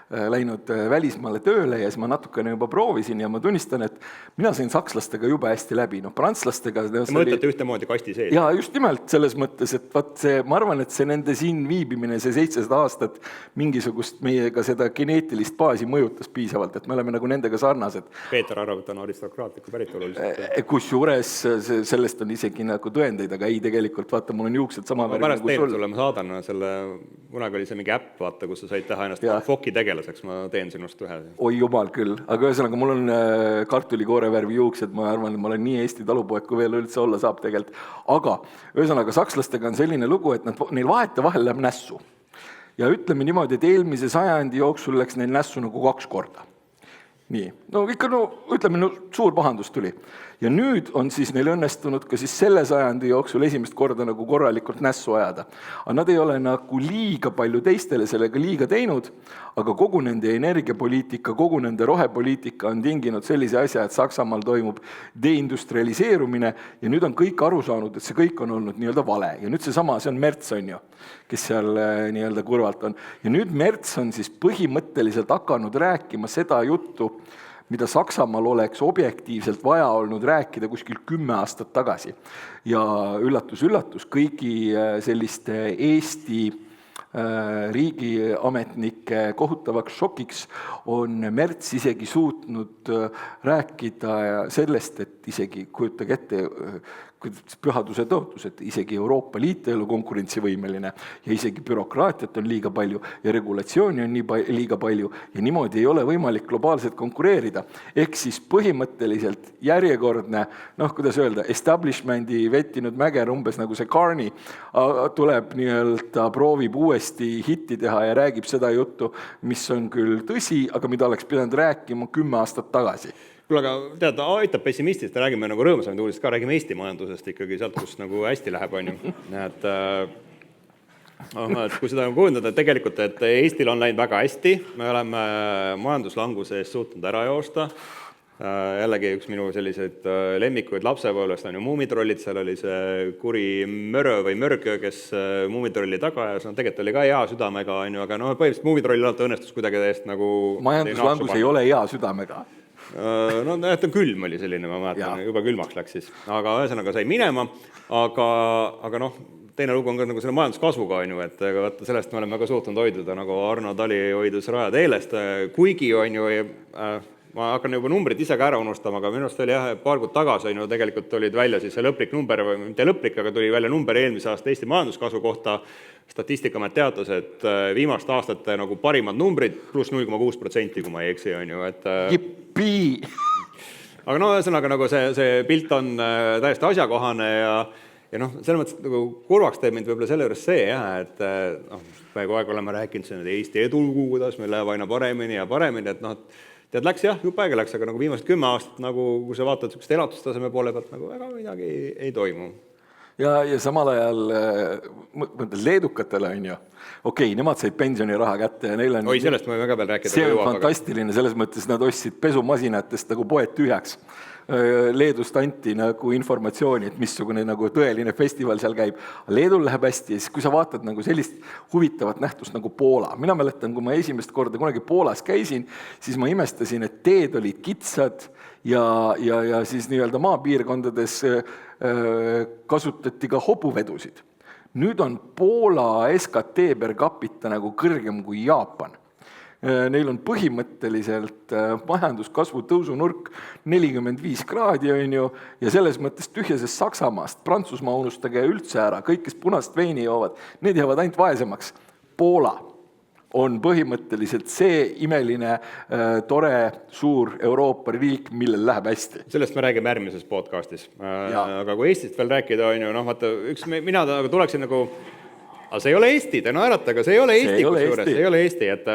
läinud välismaale tööle ja siis ma natukene juba proovisin ja ma tunnistan, et mina sain sakslastega jube hästi läbi. No, prantslastega...
Te mõtlete ühtemoodi kasti sees?
Jaa, just nimelt selles mõttes, et vaat see, ma arvan, et see nende siin viibimine, see 700 aastat mingisugust meiega seda geneetilist baasi mõjutas piisavalt, et me oleme nagu nendega sarnased.
Peeter arvab, et on aristokraatliku päritoluliselt.
Kusjuures sellest on isegi nagu tõendeid, aga ei tegelikult, vaata, mul on juuksed sama värvi
nagu sul. Sulle ma saadan selle, kunagi oli see mingi äpp, vaata, kus sa said teha ennast foki tegelaseks, ma teen sinust ühe.
Oi jumal küll, aga ühesõnaga mul on kartulikoore värvi juuksed, ma arvan, et ma olen nii Eesti talupoeg, kui veel üldse olla saab tegelikult. Aga ühesõnaga sakslastega on selline lugu, et neil vahel läheb nässu. Ja ütleme niimoodi, et eelmise sajandi jooksul läks neil nässu nagu 2 korda. Nii, no ikka ütleme, suur pahandus tuli. Ja nüüd on siis neil õnnestunud ka siis selle sajandi jooksul esimest korda nagu korralikult nässu ajada. Aga nad ei ole nagu liiga palju teistele sellega liiga teinud, aga kogu nende energiapoliitika, kogu nende rohepoliitika on tinginud sellise asja, et Saksamaal toimub deindustrialiseerumine ja nüüd on kõik aru saanud, et see kõik on olnud nii-öelda vale. Ja nüüd see on Merts, on ju, kes seal nii-öelda kurvalt on. Ja nüüd Merts on siis põhimõtteliselt hakanud rääkima seda juttu, mida Saksamaal oleks objektiivselt vaja olnud rääkida kuskil 10 aastat tagasi. Ja üllatus, kõigi selliste Eesti riigiametnike kohutavaks šokiks on Merts isegi suutnud rääkida sellest, et isegi kujutage ette, pühaduse tõotus, et isegi Euroopa Liit ei ole konkurentsivõimeline ja isegi bürokraatiat on liiga palju ja regulatsiooni on liiga palju ja niimoodi ei ole võimalik globaalselt konkureerida. Ehk siis põhimõtteliselt järjekordne, kuidas öelda, establishmendi vettinud mäger, umbes nagu see Carney, tuleb nii-öelda, proovib uuesti hitti teha ja räägib seda juttu, mis on küll tõsi, aga mida oleks pidanud rääkima 10 aastat tagasi.
Kuule, aga tead, aitab pessimistist, räägime nagu rõõmsamid uudist ka, räägime Eesti majandusest ikkagi sealt, kus nagu hästi läheb, on ju. Et kui seda kujundada, tegelikult, et Eestil on läinud väga hästi, me oleme majanduslanguse eest suutnud ära joosta. Jällegi üks minu selliseid lemmikuid lapsepõlvest on ju muumitrollid, seal oli see kuri Mörö või Mörgö, kes muumitrolli taga ja tegelikult oli ka hea südamega, on ju, aga põhimõtteliselt muumitrolli alati õnnestus kuidagi täiest nagu...
Majanduslangus ei ole hea südamega.
No, külm oli selline, ma mäletan, juba külmaks läks siis. Aga ühesõnaga sai minema, aga noh, teine lugu on ka nagu selle majanduskasvuga, on ju, et sellest me oleme väga suutnud hoiduda, nagu Arno Tali hoidus rajad eelest, kuigi on ju, ma hakkan juba numbrid ise ka ära unustama, aga minust oli paar kuud tagasi, on ju, tegelikult tulid välja siis see lõplik number, või mitte lõplik, aga tuli välja number eelmise aasta Eesti majanduskasvu kohta. Statistikamet teatas, et viimaste aastate nagu parimad numbrid pluss 0,6%, kui ma ei eksi, on ju, et...
Jippi!
Aga no, ühesõnaga, nagu see pilt on täiesti asjakohane ja noh, selles mõttes nagu kurvaks teeb mind võib-olla selle juures see, et me kogu aeg oleme rääkinud siin Eesti edulugu, kuidas meil läheb aina paremini ja paremini, et noh, tead, läks jah, jupp aega läks, aga nagu viimased 10 aastat, nagu kui sa vaatad elatustaseme poole pealt, nagu väga midagi ei toimu.
Ja samal ajal leedukatele on ju, okei, nemad said pensioniraha kätte ja neil on...
Oi, sellest me väga veel rääkida.
See on fantastiline, selles mõttes nad ostsid pesumasinatest nagu poed tühjaks. Leedust anti nagu informatsiooni, et missugune nagu tõeline festival seal käib. Leedul läheb hästi ja siis, kui sa vaatad nagu sellist huvitavat nähtust nagu Poola. Mina mäletan, kui ma esimest korda kunagi Poolas käisin, siis ma imestasin, et teed olid kitsad ja siis nii-öelda maapiirkondades kasutati ka hobuvedusid. Nüüd on Poola SKT per capita nagu kõrgem kui Jaapan. neil on põhimõtteliselt majanduskasvu tõusunurk 45 kraadi, on ju, ja selles mõttes tühjasest Saksamaast, Prantsusmaa unustage üldse ära, kõik, kes punast veini joovad, need jäävad ainult vaesemaks. Poola on põhimõtteliselt see imeline, tore, suur Euroopa riik, millel läheb hästi.
Sellest me räägime järgmises podcastis. Aga kui Eestist veel rääkida, on ju, noh, vaata, mina tuleksin nagu, aga see ei ole Eesti, te naerate, aga see ei ole Eesti, see ei ole Eesti, et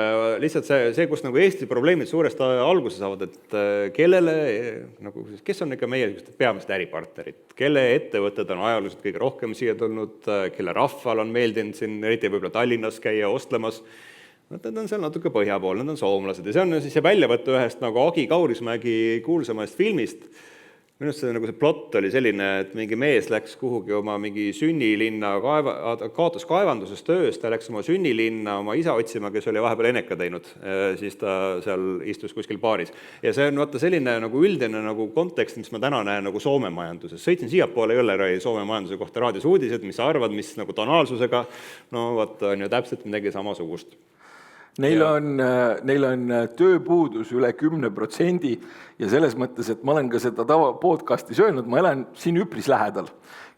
lihtsalt see, kus nagu Eesti probleemid suurest alguse saavad, et kellele, nagu, kes on ikka meie peamised äripartnerid, kelle ettevõtted on ajalooliselt kõige rohkem siia tulnud, kelle rahval on meeldinud siin, eriti võib-olla Tallinnas käia ostlemas. Nad on seal natuke põhja pool, nad on soomlased ja see on siis see väljavõttu ühest nagu Agi Kaurismägi kuulsamast filmist. Minu arust see, nagu see plott oli selline, et mingi mees läks kuhugi oma mingi sünnilinna, kaotas kaevanduses töös, ta läks oma sünnilinna oma isa otsima, kes oli vahepeal eneka teinud, siis ta seal istus kuskil baaris. Ja see on vaata selline nagu üldine nagu kontekst, mis ma täna näen nagu Soome majanduses. Sõitsin siiapoole Jõlleroi Soome majanduse kohta raadios uudised, mis sa arvad, mis nagu tonaalsusega, no vaata on ju täpselt midagi samasugust.
Neil on tööpuudus üle 10% ja selles mõttes, et ma olen ka seda podcastis öelnud, ma elan siin üpris lähedal.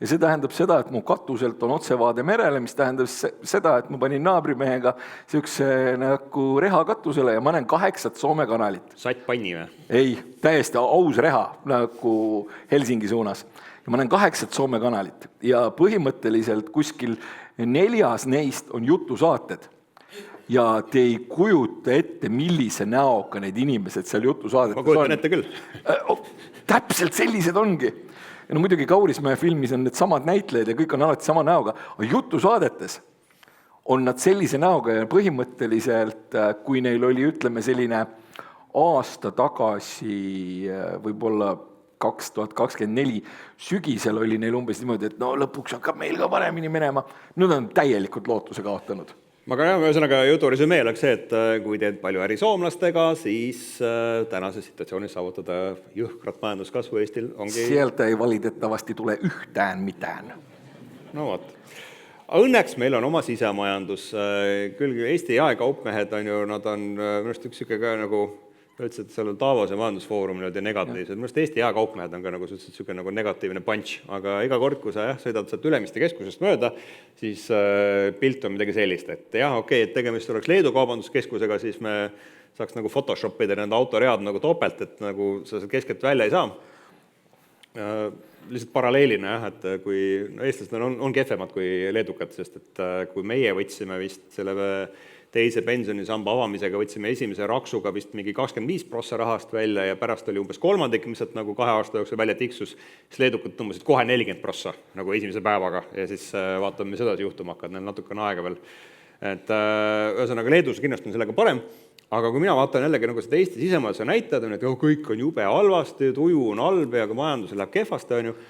Ja see tähendab seda, et mu katuselt on otsevaade merele, mis tähendab seda, et ma panin naabrimehega siukse nagu reha katusele ja ma näen 8 Soome kanalit.
Satt panni või?
Ei, täiesti aus reha nagu Helsingi suunas. Ja ma näen 8 Soome kanalit ja põhimõtteliselt kuskil 4 neist on jutusaated. Ja te ei kujuta ette, millise näoga need inimesed seal jutusaadetes on.
Ma kujutan ette küll.
Täpselt sellised ongi. Ja no muidugi Kaurismäe filmis on need samad näitlejad ja kõik on alati sama näoga. Aga jutusaadetes on nad sellise näoga ja põhimõtteliselt, kui neil oli, ütleme, selline aasta tagasi, võib-olla 2024 sügisel oli neil umbes niimoodi, et no lõpuks hakkab meil ka paremini minema. Nüüd on täielikult lootuse kaotanud.
Ma ka ühesõnaga jutu resümee oleks see, et kui teed palju äri soomlastega, siis tänases situatsioonis saavutada jõhkrat majanduskasvu Eestil ongi...
Sealt ei valitettavasti tule ühtään mitään.
No võt. Õnneks meil on oma sisemajandus. Küll Eesti jaekaupmehed on ju, nad on minust üks ka nagu... Ütlesid, et seal on Davose majandusfoorum negatiivsed. Mõnest Eesti jaekaupmehed on ka nagu suhteliselt nagu negatiivne punch, aga iga kord, kui sa sõidad sealt Ülemiste keskusest mööda, siis pilt on midagi sellist, et jah, okei, et tegemist oleks Leedu kaubanduskeskusega, siis me saaks nagu photoshopida nende autoread nagu topelt, et nagu sa keskelt välja ei saa. Lihtsalt paralleelina, et kui eestlased on kehvemad kui leedukad, sest et kui meie võtsime vist selle teise pensionisamba avamisega võtsime esimese raksuga vist mingi 25% rahast välja ja pärast oli umbes kolmandik, mis nagu 2 aasta jooksul välja tiksus, siis leedukad tõmbasid kohe 40% nagu esimese päevaga ja siis vaatame, mis edasi juhtuma hakkad, neil natukene aega veel. Et ühesõnaga Leedus kindlasti on sellega parem, aga kui mina vaatan jällegi nagu seda Eesti sisemajanduse näitajad, et kõik on jube halvasti, tuju on halb ja majandusel läheb kehvasti, on ju,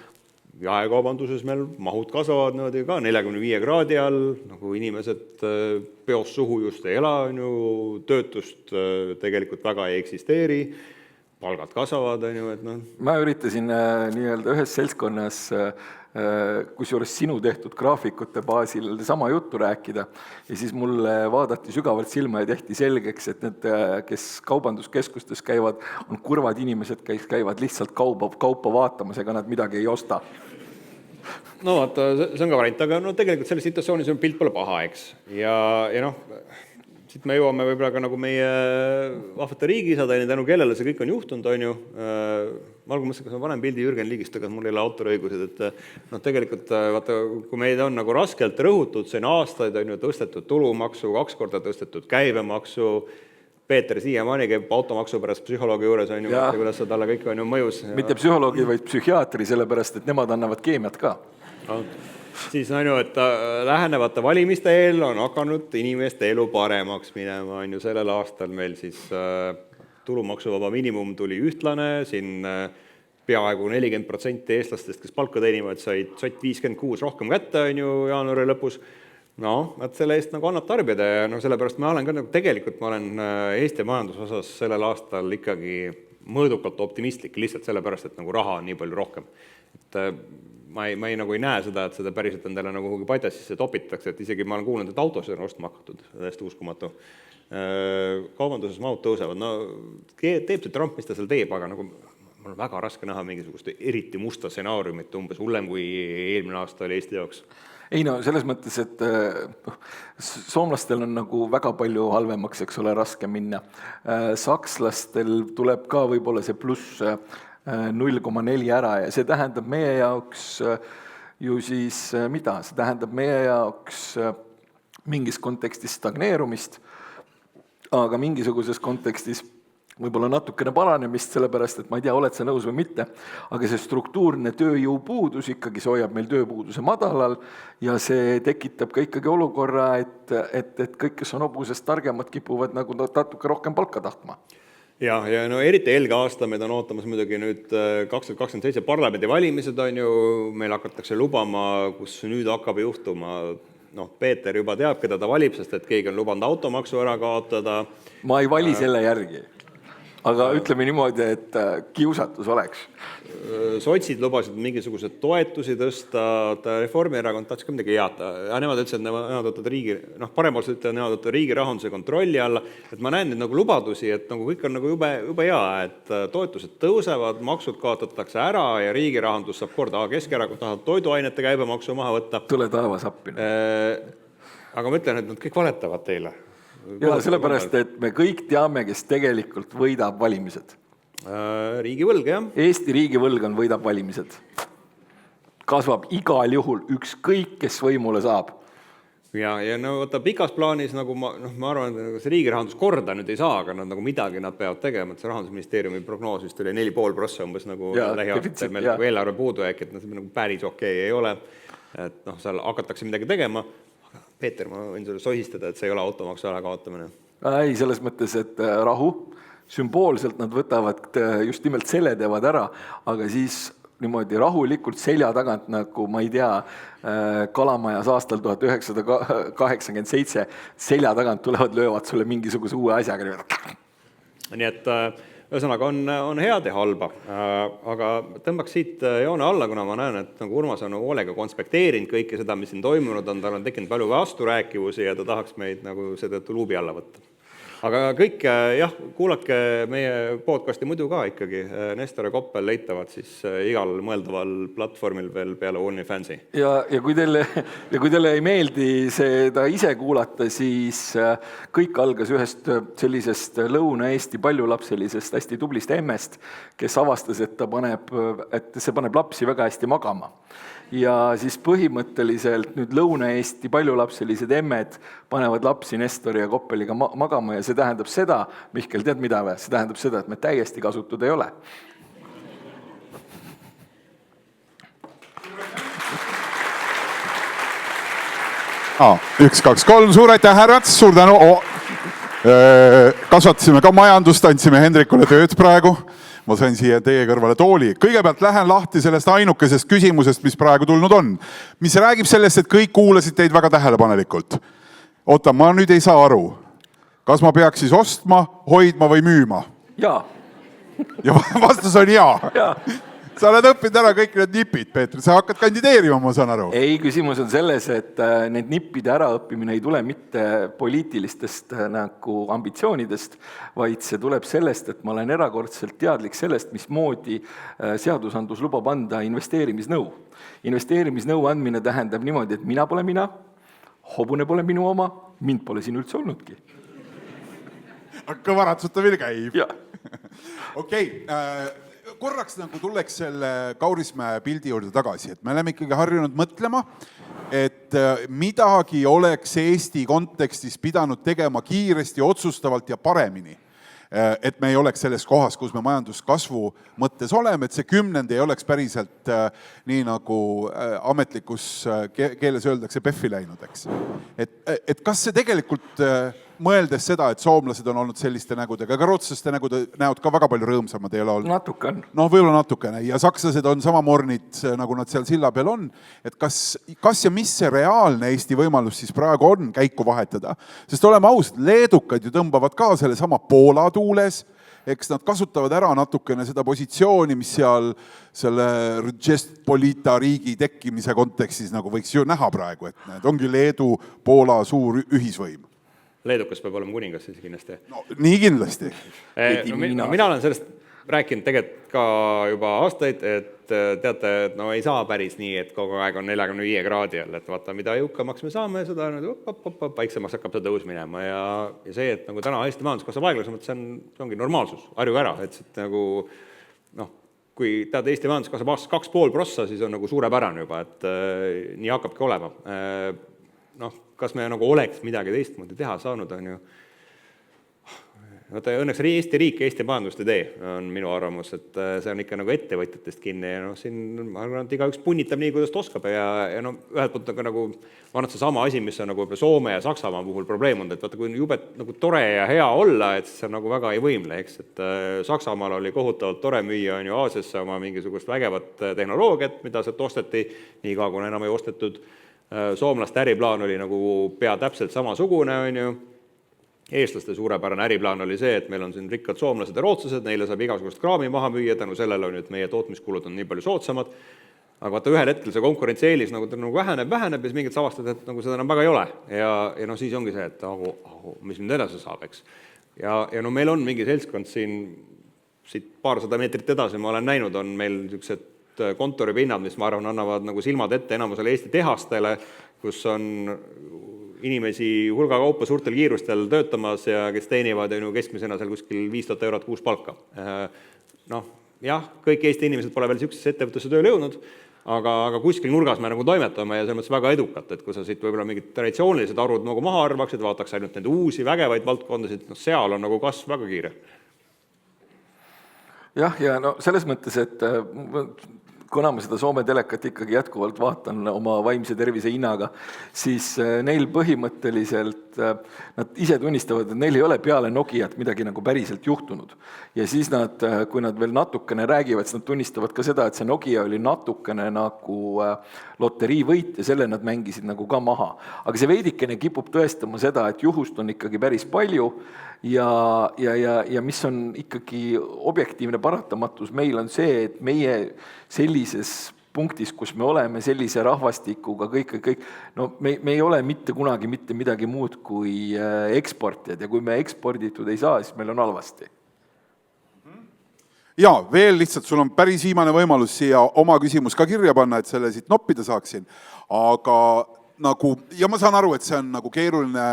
jaekaubanduses meil mahud kasvavad ka 45 kraadi all, nagu inimesed peos suhu just ei ela, on ju, töötust tegelikult väga ei eksisteeri, palgad kasvavad, on ju, et noh.
Ma üritasin nii-öelda ühes seltskonnas, kusjuures sinu tehtud graafikute baasil sama juttu rääkida ja siis mulle vaadati sügavalt silma ja tehti selgeks, et need, kes kaubanduskeskustes käivad, on kurvad inimesed, kes käivad lihtsalt kaupa vaatamas, ega nad midagi ei osta.
No vaata, see on ka variant, aga no tegelikult selles situatsioonis on pilt pole paha, eks. Ja noh, siit me jõuame võib-olla ka nagu meie vahvate riigisadeni, tänu kellele see kõik on juhtunud, on ju. Ma algul mõtlesin, kas ma panen pildi Jürgen Ligist, aga mul ei ole autoriõigused, et noh, tegelikult vaata, kui meid on nagu raskelt rõhutud, see on aastaid on ju tõstetud tulumaksu, 2 korda tõstetud käibemaksu, Peeter siiamaani käib automaksu pärast psühholoogi juures, on ju, kuidas see talle kõik on ju mõjus.
Mitte psühholoogi, vaid psühhiaatri, sellepärast, et nemad annavad keemiat ka.
No, siis on ju, et lähenevate valimiste eel on hakanud inimeste elu paremaks minema, on ju sellel aastal meil siis tulumaksuvaba miinimum tuli ühtlane, siin peaaegu 40% eestlastest, kes palka teenivad, said 56 rohkem kätte, on ju, jaanuari lõpus. No, et selle eest nagu annab tarbida ja no sellepärast ma olen ka nagu tegelikult ma olen Eesti majandusosas sellel aastal ikkagi mõõdukalt optimistlik lihtsalt sellepärast, et nagu raha on nii palju rohkem. Et ma ei nagu ei näe seda, et seda päriselt endale nagu patasisse topitakse, et isegi ma olen kuulnud, et autos on ostma hakatud, täiesti uskumatu. kaubanduses mahud tõusevad, no teeb see Trump, mis ta seal teeb, aga nagu mul on väga raske näha mingisugust eriti musta stsenaariumit, umbes hullem kui eelmine aasta oli Eesti jaoks.
Ei no selles mõttes, et soomlastel on nagu väga palju halvemaks, eks ole, raske minna. Sakslastel tuleb ka võib-olla see pluss 0,4 ära ja see tähendab meie jaoks ju siis mida? See tähendab meie jaoks mingis kontekstis stagneerumist, aga mingisuguses kontekstis võib-olla natukene paranemist, sellepärast, et ma ei tea, oled sa nõus või mitte, aga see struktuurne tööjõupuudus ikkagi hoiab meil tööpuuduse madalal ja see tekitab ka ikkagi olukorra, et kõik, kes on hobusest targemad, kipuvad nagu natuke rohkem palka tahtma.
Ja no eriti helge aasta meid on ootamas muidugi nüüd 2027 parlamendi valimised on ju, meil hakatakse lubama, kus nüüd hakkab juhtuma, noh, Peeter juba teab, keda ta valib, sest et keegi on lubanud automaksu ära kaotada.
Ma ei vali selle järgi. Aga ütleme niimoodi, et kiusatus oleks.
Sotsid lubasid mingisugused toetusi tõsta, Reformierakond tahtsid ka midagi head. Nemad ütlesid, et nemad võtavad parempoolsed ütlevad, nemad võtavad riigi rahanduse kontrolli alla. Et ma näen neid nagu lubadusi, et nagu kõik on nagu jube hea, et toetused tõusevad, maksud kaotatakse ära ja riigi rahandus saab korda. Keskerakond tahab toiduainete käibemaksu maha võtta.
Tule taevas appi.
Aga ma ütlen, et nad kõik valetavad teile.
Ja sellepärast, et me kõik teame, kes tegelikult võidab valimised.
Riigivõlg, jah.
Eesti riigivõlg on võidab valimised. Kasvab igal juhul ükskõik, kes võimule saab.
Ja no võtta pikas plaanis, nagu ma arvan, et see riigi rahandus korda nüüd ei saa, aga nad nagu midagi nad peavad tegema, et see rahandusministeeriumi prognoos vist oli 4,5% umbes nagu lähiaastatel meil nagu eelarve puudujääk, et nagu päris okei ei ole. Et noh, seal hakatakse midagi tegema. Peeter, ma võin sulle sohistada, et see ei ole automaksu ära kaotamine.
Ei, selles mõttes, et rahu, sümboolselt nad võtavad just nimelt selle teevad ära, aga siis niimoodi rahulikult selja tagant, nagu ma ei tea, Kalamajas aastal 1987 selja tagant tulevad, löövad sulle mingisuguse uue asjaga.
Nii et ühesõnaga on head ja halba, aga tõmbaks siit joone alla, kuna ma näen, et nagu Urmas on hoolega konspekteerinud kõike seda, mis siin toimunud on, tal on tekkinud palju vasturääkivusi ja ta tahaks meid nagu seda luubi alla võtta. Aga kõik, jah, kuulake meie podcasti muidu ka ikkagi. Nestor ja Koppel leitavad siis igal mõeldaval platvormil veel peale OnlyFansi.
Ja kui teile ei meeldi seda ise kuulata, siis kõik algas ühest sellisest Lõuna-Eesti paljulapselisest hästi tublist emmest, kes avastas, et see paneb lapsi väga hästi magama. Ja siis põhimõtteliselt nüüd Lõuna-Eesti paljulapselised emmed panevad lapsi Nestori ja Koppeliga magama ja see tähendab seda, Mihkel, tead mida või? See tähendab seda, et me täiesti kasutud ei ole.
Üks, kaks, kolm, suur aitäh, härrad, suur tänu. Kasvatasime ka majandust, andsime Hendrikule tööd praegu. Ma sain siia teie kõrvale tooli. Kõigepealt lähen lahti sellest ainukesest küsimusest, mis praegu tulnud on. Mis räägib sellest, et kõik kuulasid teid väga tähelepanelikult. Oota, ma nüüd ei saa aru. Kas ma peaks siis ostma, hoidma või müüma?
Jaa.
Ja vastus on jaa.
Jaa.
Sa oled õppinud ära kõik need nipid, Peeter. Sa hakkad kandideerima, ma saan aru.
Ei, küsimus on selles, et need nippide äraõppimine ei tule mitte poliitilistest nagu ambitsioonidest, vaid see tuleb sellest, et ma olen erakordselt teadlik sellest, mismoodi seadusandlus lubab anda investeerimisnõu. Investeerimisnõu andmine tähendab niimoodi, et mina pole mina, hobune pole minu oma, mind pole siin üldse olnudki.
Kõva ratsutamine käib.
Jah.
Okei. Korraks nagu tuleks selle Kaurismäe pildi juurde tagasi, et me oleme ikkagi harjunud mõtlema, et midagi oleks Eesti kontekstis pidanud tegema kiiresti, otsustavalt ja paremini. Et me ei oleks selles kohas, kus me majanduskasvu mõttes oleme, et see 10 ei oleks päriselt nii nagu ametlikus keeles öeldakse PEF-i läinud, eks. Et kas see tegelikult mõeldes seda, et soomlased on olnud selliste nägudega, aga rootslaste näod ka väga palju rõõmsamad ei ole olnud.
Natuke on.
No võib-olla natukene. Ja sakslased on sama mornid, nagu nad seal silla peal on. Et kas ja mis see reaalne Eesti võimalus siis praegu on käiku vahetada? Sest oleme ausad, leedukad ju tõmbavad ka selle sama Poola tuules. Eks nad kasutavad ära natukene seda positsiooni, mis seal selle Rzeczpospolita riigi tekkimise kontekstis nagu võiks ju näha praegu, et need ongi Leedu, Poola suur ühisvõim.
leedukas peab olema kuningas siis kindlasti.
no nii kindlasti.
Mina olen sellest rääkinud tegelikult ka juba aastaid, et teate, et no ei saa päris nii, et kogu aeg on 45 kraadi all, et vaata, mida jõukamaks me saame, seda vaiksemaks hakkab see tõus minema ja see, et nagu täna Eesti majandus kasvab aeglasemalt, see ongi normaalsus, harjuge ära, et nagu noh, kui tead, Eesti majandus kasvab aastas 2,5%, siis on nagu suurepärane juba, et nii hakkabki olema. Noh, kas me nagu oleks midagi teistmoodi teha saanud, on ju. Õnneks Eesti riik, Eesti majandust ei tee, on minu arvamus, et see on ikka nagu ettevõtjatest kinni ja siin ma arvan, et igaüks punnitab nii, kuidas ta oskab ja ühelt poolt on ka nagu, ma arvan, et see sama asi, mis on nagu Soome ja Saksamaa puhul probleem on, et vaata, kui on jubet nagu tore ja hea olla, et see on nagu väga ei võimle, eks, et Saksamaal oli kohutavalt tore müüa on ju Aasiasse oma mingisugust vägevat tehnoloogiat, mida sealt osteti, nii ka kui enam ei ostetud. Soomlaste äriplaan oli nagu pea täpselt samasugune, on ju. Eestlaste suurepärane äriplaan oli see, et meil on siin rikkad soomlased ja rootslased, neile saab igasugust kraami maha müüa, tänu sellele on, et meie tootmiskulud on nii palju soodsamad. Aga vaata, ühel hetkel see konkurentsieelis nagu väheneb ja siis mingit avastad, et nagu seda enam väga ei ole. Ja no siis ongi see, et mis nüüd edasi saab, eks. Ja no meil on mingi seltskond siin, siit paarsada meetrit edasi ma olen näinud, on meil niisugused kontoripinnad, mis ma arvan annavad nagu silmad ette enamusele Eesti tehastele, kus on inimesi hulga kaupa suurtel kiirustel töötamas ja kes teenivad keskmisena seal kuskil 5000 eurot kuus palka. Noh, jah, kõik Eesti inimesed pole veel niisugusesse ettevõttesse tööle jõudnud, aga kuskil nurgas me nagu toimetame ja selles mõttes väga edukalt, et kui sa siit võib-olla mingid traditsioonilised arvud nagu maha arvaksid, vaataks ainult nende uusi vägevaid valdkondasid, seal on nagu kasv väga kiire.
Jah, ja no selles mõttes, et kuna ma seda Soome telekat ikkagi jätkuvalt vaatan oma vaimse tervise hinnaga, siis neil põhimõtteliselt, nad ise tunnistavad, et neil ei ole peale Nokiat midagi nagu päriselt juhtunud. Ja siis nad, kui nad veel natukene räägivad, siis nad tunnistavad ka seda, et see Nokia oli natukene nagu loteriivõit ja selle nad mängisid nagu ka maha. Aga see veidikene kipub tõestama seda, et juhust on ikkagi päris palju ja mis on ikkagi objektiivne paratamatus meil on see, et meie sellises punktis, kus me oleme sellise rahvastikuga kõik, no me ei ole mitte kunagi mitte midagi muud kui eksportijad ja kui me eksporditud ei saa, siis meil on halvasti.
Ja veel lihtsalt, sul on päris viimane võimalus siia oma küsimus ka kirja panna, et selle siit noppida saaksin, aga nagu, ja ma saan aru, et see on nagu keeruline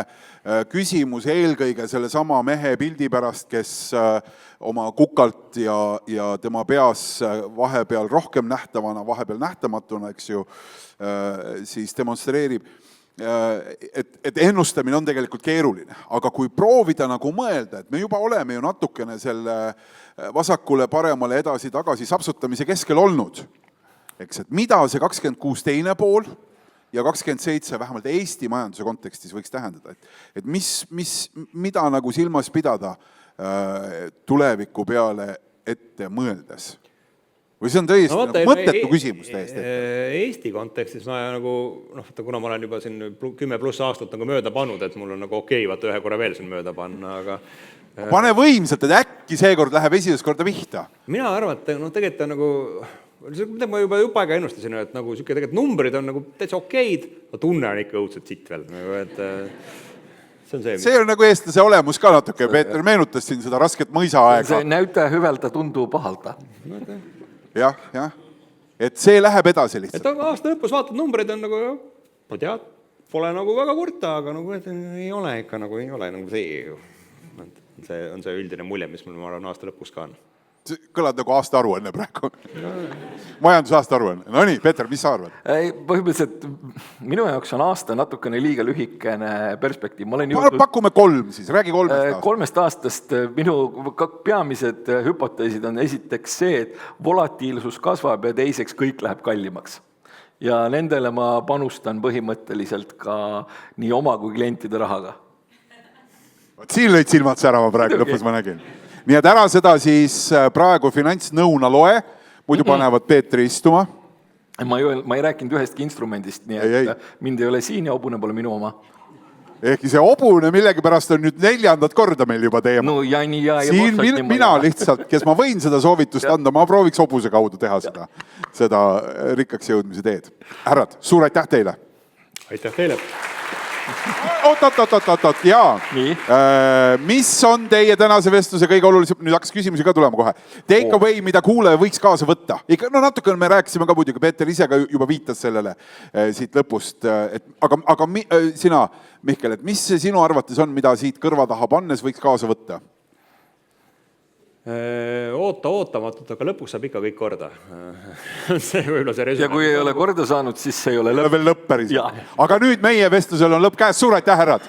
küsimus eelkõige selle sama mehe pildi pärast, kes oma kukalt ja tema peas vahepeal rohkem nähtavana, vahepeal nähtamatuna, eks ju, siis demonstreerib, et ennustamine on tegelikult keeruline. Aga kui proovida nagu mõelda, et me juba oleme ju natukene selle vasakule, paremale edasi-tagasi sapsutamise keskel olnud, eks, et mida see 26 teine pool ja 27 vähemalt Eesti majanduse kontekstis võiks tähendada, et mida nagu silmas pidada tuleviku peale ette mõeldes? Või see on tõesti mõttetu küsimus täiesti?
Eesti kontekstis ma nagu, kuna ma olen juba siin 10+ aastat nagu mööda pannud, et mul on nagu okei, vaata ühe korra veel siin mööda panna, aga
pane võimsalt, et äkki seekord läheb esimest korda pihta.
Mina arvan, et tegelikult on nagu mida ma juba aega ennustasin, et nagu siuke tegelikult numbrid on nagu täitsa okeid, aga tunne on ikka õudselt sitt veel. Et see
on nagu eestlase olemus ka natuke. Peeter meenutas siin seda rasket mõisaaega.
See näüta hüvelda tundu pahalda.
Jah. Et see läheb edasi lihtsalt.
Et aasta lõpus vaatad, numbrid on nagu, ma tead, pole nagu väga kurta, aga nagu ei ole ikka nagu ei ole nagu see. See on see üldine mulje, mis mul ma arvan aasta lõpus ka on.
Kõlad nagu aasta aruanne praegu. Majanduse aasta aruanne. No nii, Peeter, mis sa arvad?
Põhimõtteliselt minu jaoks on aasta natukene liiga lühikene perspektiiv.
Pakume 3 siis, räägi 3 aastast.
3 aastast minu peamised hüpoteesid on esiteks see, et volatiilsus kasvab ja teiseks kõik läheb kallimaks. Ja nendele ma panustan põhimõtteliselt ka nii oma kui klientide rahaga.
Siin lõid silmad särama praegu, lõpus ma nägin. Nii et ära seda siis praegu finantsnõuna loe, muidu panevad Peetri istuma.
Ma ei rääkinud ühestki instrumendist, nii et mind ei ole siin ja hobune pole minu oma.
Ehkki see hobune millegi pärast on nüüd 4. korda meil juba teema.
No ja nii ja
siin mina lihtsalt, kes ma võin seda soovitust anda, ma prooviks hobuse kaudu teha seda rikkaks jõudmise teed. Härrad, suur aitäh teile!
Aitäh teile!
oot, jaa.
Nii.
Mis on teie tänase vestluse kõige olulisem, nüüd hakkas küsimusi ka tulema kohe. Take away, mida kuulaja võiks kaasa võtta. Ikka, no natuke me rääkisime ka muidugi, Peeter ise ka juba viitas sellele siit lõpust. Aga sina, Mihkel, et mis sinu arvates on, mida siit kõrva taha pannes võiks kaasa võtta?
Ootamatult, aga lõpuks saab ikka kõik korda. See võib-olla see resümee.
Ja kui ei ole korda saanud, siis see ei ole lõpp.
Veel lõpp päris. Aga nüüd meie vestlusel on lõpp käes. Suur aitäh, härrad!